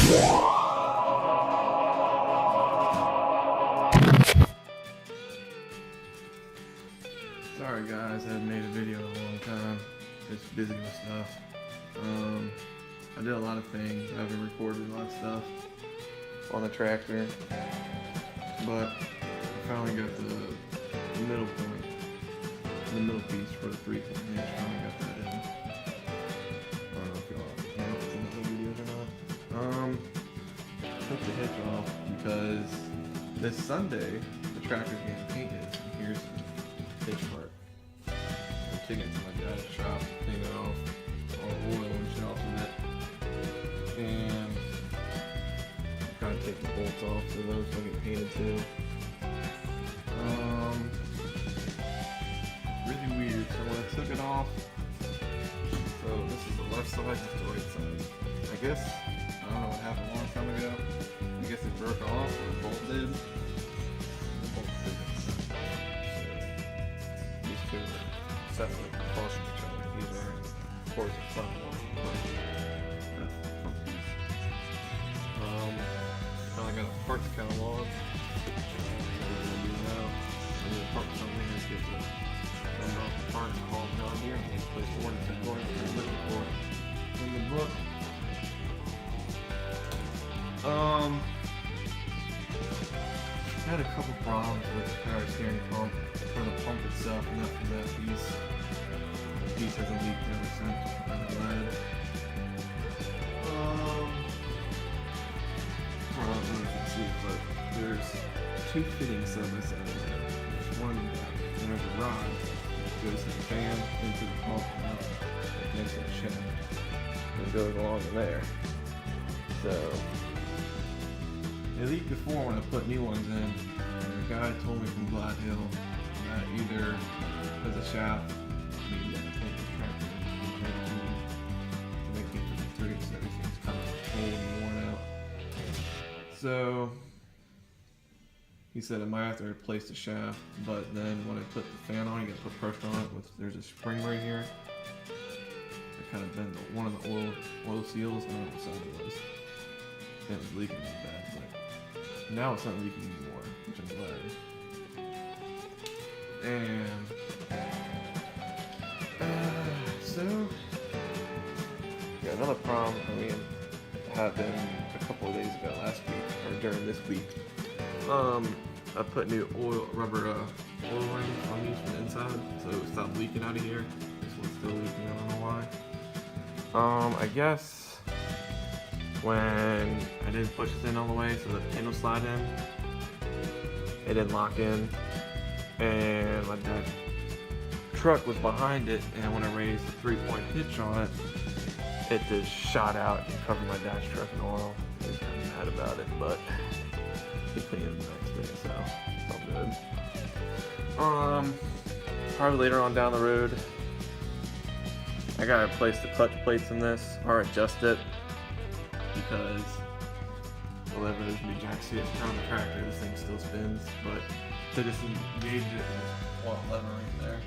Sorry guys, I haven't made a video in a long time. Just busy with stuff. I did a lot of things. I haven't recorded a lot of stuff on the tractor, but I finally got the middle point, the middle piece for the 3-point hitch. Finally got that in. I don't know if y'all know if it's in the videos or not. Took the hitch off because this Sunday the tractor's getting painted. And here's the hitch part. I'm taking it to my dad's shop, clean it off, all the oil and shit off of it, and kind of take the bolts off so those don't get painted too. Really weird. So when I took it off, so this is the left side, this is the right side. I guess I don't know what happened a long time ago. I guess it broke off, or the bolt did. The bolt didn't. So these two are separate, across from each other. These are towards the front one. That's the front piece. Now I got a parts catalog. What I'm gonna do now, I'm gonna park something and get the number off the part and call John Deere and get place the order according to what you're looking for in the book. I had a couple problems with the power steering pump for the pump itself, not for that piece. The piece hasn't leaked ever since, which is kind of bad. I don't know if you can see it, but there's two fittings side by side in there. There's one back, and there's a rod that goes to the fan, into the pump, and out, and into the shaft. And it goes along in there. So it leaked before when I put new ones in, and the guy told me from Glad Hill that either because the shaft, maybe I take the tractor to make it 53, so everything's kind of old and worn out. So he said I might have to replace the shaft, but then when I put the fan on, you gotta put pressure on it. There's a spring right here. I kind of bent one of the oil seals. I don't know what side it was. It was leaking really bad, but now it's not leaking anymore, which I'm glad. And so got another problem. I mean, it happened a couple of days ago, last week or during this week. I put new rubber oil rings on these from the inside, so it stopped leaking out of here. This one's still leaking. I don't know why. I guess when I didn't push this in all the way so the pin will slide in, it didn't lock in, and my dad's truck was behind it, and when I raised the 3-point hitch on it, it just shot out and covered my dad's truck in oil. I was kind of mad about it, but he cleaned it the next day, so it's all good. Probably later on down the road, I gotta replace the clutch plates in this, or adjust it, because whatever it is, me jack see it's on the tractor, this thing still spins, but to disengage it, there's one lever right there.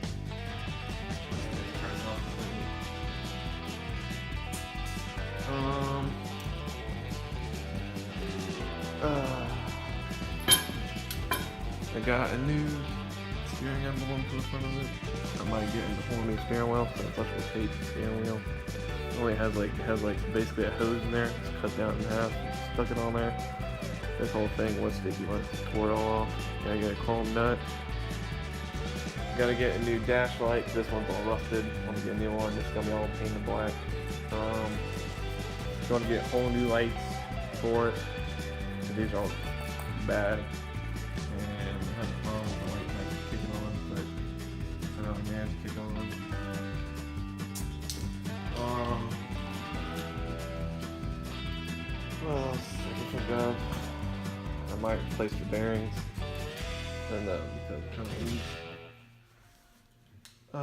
I got a new steering emblem for the front of it. I might get a whole new steering wheel, so it's electrical tape steering wheel. It only has basically a hose in there. It's cut down in half, stuck it on there. This whole thing was sticky once it tore it all off. Gotta get a chrome nut. Gotta get a new dash light. This one's all rusted. Want to get a new one. It's gonna be all painted black. Going to get whole new lights for it. These are all bad. And I have a problem with the light not kicking on, but I don't know, man, to kick on. What else I can think of? I might replace the bearings. And because it's kind of loose. I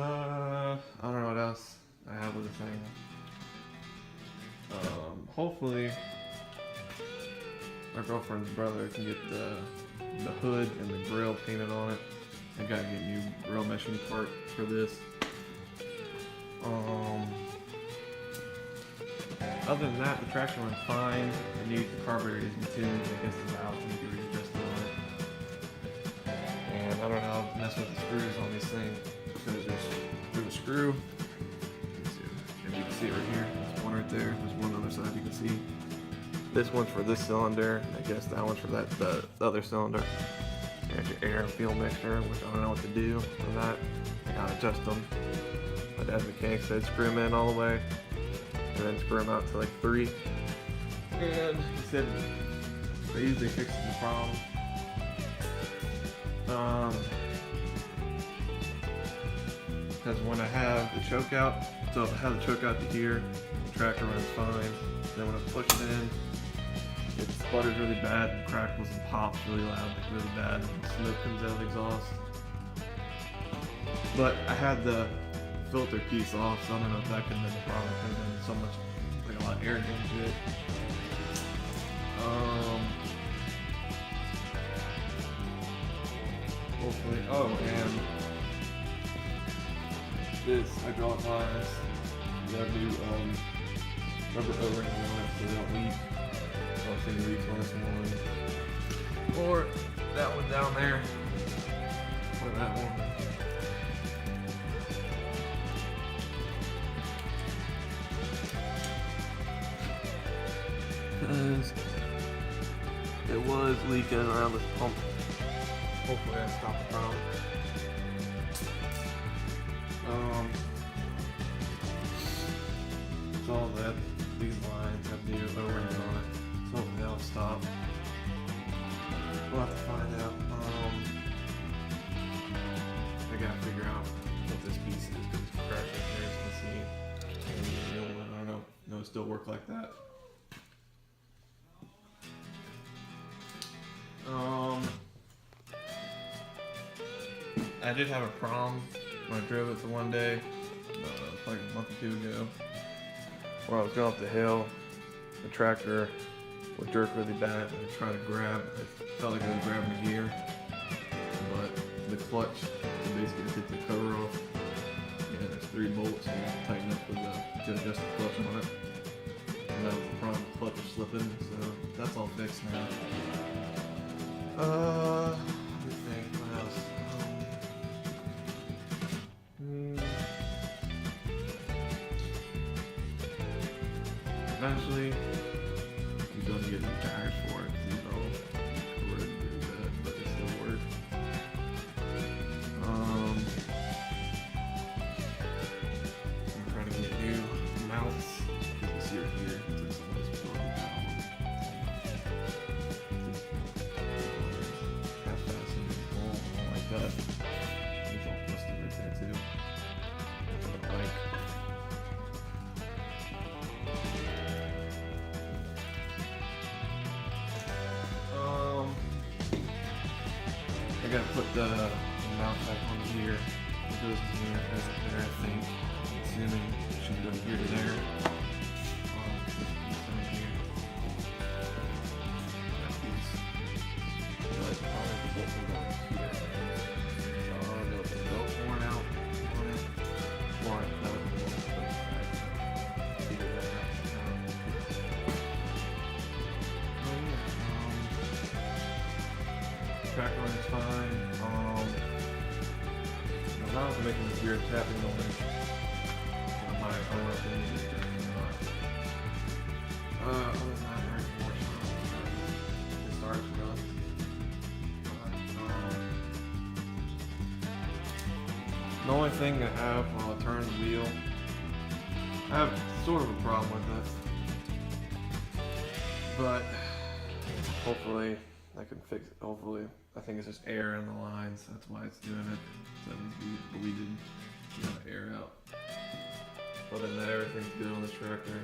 don't know what else I have with the thing. Hopefully my girlfriend's brother can get the hood and the grill painted on it. I gotta get a new grill meshing part for this. other than that, the tractor runs fine. The carburetor isn't tuned. I guess the valve can be readjusted on it. And I don't know how to mess with the screws on these things because there's a screw. If you can see it right here, there's one right there. There's one other side you can see. This one's for this cylinder. I guess that one's for that the other cylinder. And your air and fuel mixture, which I don't know what to do for that. I gotta adjust them. But as the mechanic said, screw them in all the way, and then screw them out to like 3. And he said they usually fixes the problem. Because when I have the choke out, so if I have the choke out to here, the tractor runs fine. Then when I push it in, it sputters really bad and crackles and pops really loud, like really bad. And smoke comes out of the exhaust. But I had the filter piece off, so I don't know if that could have been the problem. It could have been so much, like a lot of air into it. Hopefully, oh, and this hydraulic lines, you gotta do rubber O-rings on it so they don't leak. I don't see any leaks on this one. Or that one down there. Or that one. Because it was leaking around this pump. Hopefully that stopped the problem. So all that these lines have new O-rings on it. So hopefully that'll stop. We'll have to find out. I gotta figure out what this piece is because it's cracked right there, as you can see. And I don't know. No, it still work like that. I did have a problem when I drove it the one day, like a month or 2 ago, where I was going up the hill. The tractor would jerk really bad and I'd try to grab. It felt like I was grabbing a gear, but the clutch, so basically to take the cover off, and there's 3 bolts and you tighten up with to adjust the clutch on it. And that was the problem, the clutch was slipping, so that's all fixed now. Let me think, what else? Eventually, you're going to get new tires for it. These all corroded really bad, but they still work. I'm trying to get new mounts. You can see right here. It's some of this blown down. Half fastened, all like that. It's all twisted right there too. I don't like. I gotta put the mount back on here. It goes to here, it goes up there, I think. Assuming it should go here to there. Here. That piece. But probably the bolts are going here. So I don't know if the belt worn out on it. Or that would be one of the back. Figure that out. Tractor runs fine. I'm not making this weird tapping noise. I don't know if any of this or not. Other than that, very fortunate. It starts running. The only thing I have while I turn the wheel, I have sort of a problem with it. But hopefully I can fix it. Hopefully, I think it's just air in the lines. That's why it's doing it. So it needs to be bleeded, air out. Other than that, everything's good on this tractor.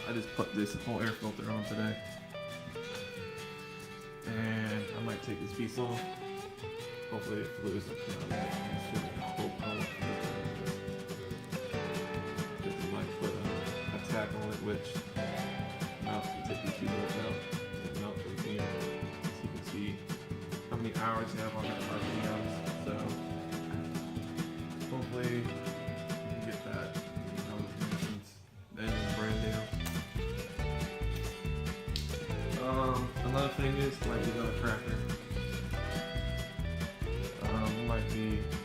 I just put this whole air filter on today, and I might take this piece off. Hopefully, it flues up. Just might put a tack on it, which mouse can take these 2 bolts out. So you can see how many hours you have on that RPMs. So hopefully you can get that. Another thing is might be another tractor.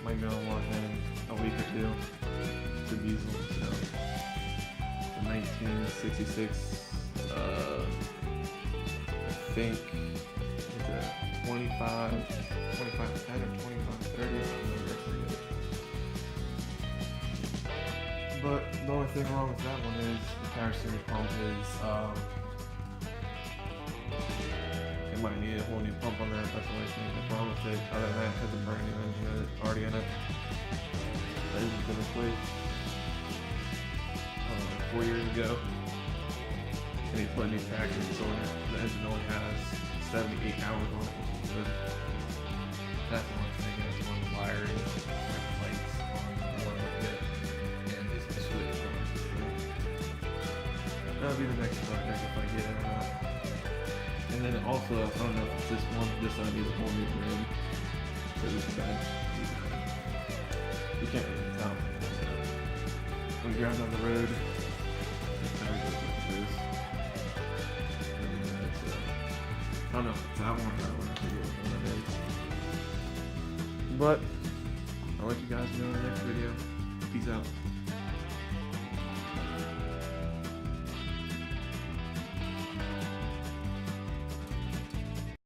Might be on one in a week or two. It's a diesel, so the 1966. I think it's a 2510 or 2530. I forget. But the only thing wrong with that one is the power steering pump is it might need a whole new pump on that. That's the only thing that's wrong with it. Other than that, it has a brand new engine already in it. The engine's been replaced 4 years ago. And he put a new tractor, so the engine only has 78 hours on it, which is good. That's the one thing. That's one wiring, lights on the one with it, and just the switch on it. That'll be the next project if I get it or not. And then also, I don't know if this one needs a whole new rim. So you can't really tell. When you drive down the road, it's kind of goes like this. And I don't know if it's that one or that one. I forget which one it is. But I'll let you guys know in the next video. Peace out.